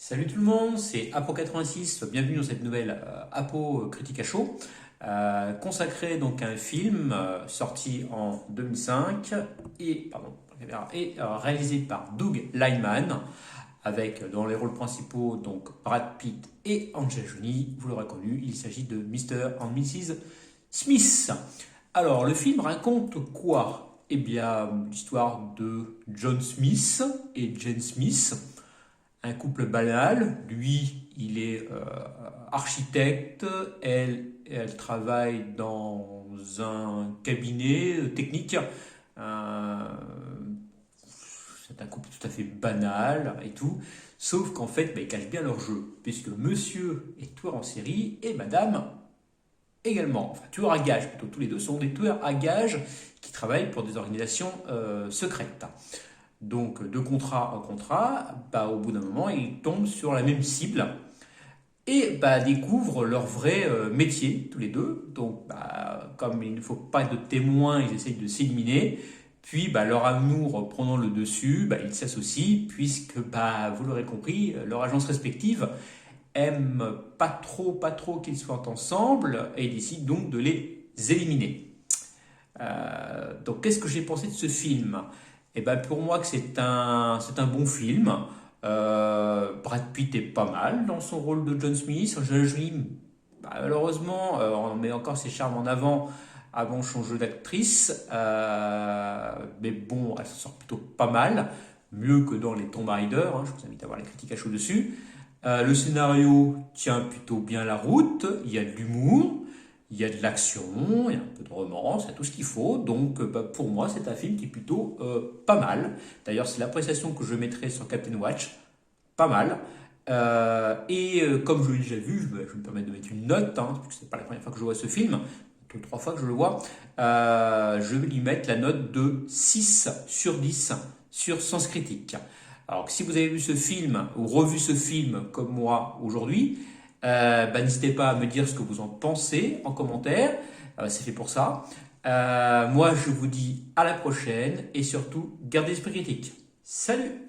Salut tout le monde, c'est Apo86, bienvenue dans cette nouvelle Apo Critique à chaud, consacrée donc à un film sorti en 2005 et réalisé par Doug Liman, avec dans les rôles principaux donc Brad Pitt et Angelina Jolie. Vous l'aurez connu, il s'agit de Mr. and Mrs. Smith. Alors le film raconte quoi? Eh bien l'histoire de John Smith et Jane Smith, un couple banal. Lui, il est architecte, elle travaille dans un cabinet technique. Euh, c'est un couple tout à fait banal et tout. Sauf qu'en fait, ils cachent bien leur jeu, puisque monsieur est tueur en série et madame également. Enfin, tueurs à gages plutôt. Tous les deux sont des tueurs à gages qui travaillent pour des organisations secrètes. Donc, de contrat en contrat, au bout d'un moment, ils tombent sur la même cible et découvrent leur vrai métier, tous les deux. Donc, comme il ne faut pas de témoins, ils essayent de s'éliminer. Puis, leur amour prenant le dessus, ils s'associent, puisque, vous l'aurez compris, leurs agences respectives aiment pas trop qu'ils soient ensemble et décident donc de les éliminer. Donc, qu'est-ce que j'ai pensé de ce film? Eh ben, pour moi, que c'est un bon film. Brad Pitt est pas mal dans son rôle de John Smith. Angelina Jolie, malheureusement, on met encore ses charmes en avant son jeu d'actrice. Mais bon, elle s'en sort plutôt pas mal. Mieux que dans les Tomb Raider. Je vous invite à voir les critiques à chaud dessus. Le scénario tient plutôt bien la route. Il y a de l'humour. Il y a de l'action, il y a un peu de romance, il y a tout ce qu'il faut. Donc, pour moi, c'est un film qui est plutôt pas mal. D'ailleurs, c'est l'appréciation que je mettrai sur Captain Watch. Pas mal. Comme je l'ai déjà vu, je vais me permettre de mettre une note, parce que c'est pas la première fois que je vois ce film, deux, trois fois que je le vois. Je vais lui mettre la note de 6 sur 10 sur Sens Critique. Alors que si vous avez vu ce film ou revu ce film comme moi aujourd'hui, n'hésitez pas à me dire ce que vous en pensez en commentaire. C'est fait pour ça. Moi, je vous dis à la prochaine et surtout, gardez l'esprit critique. Salut!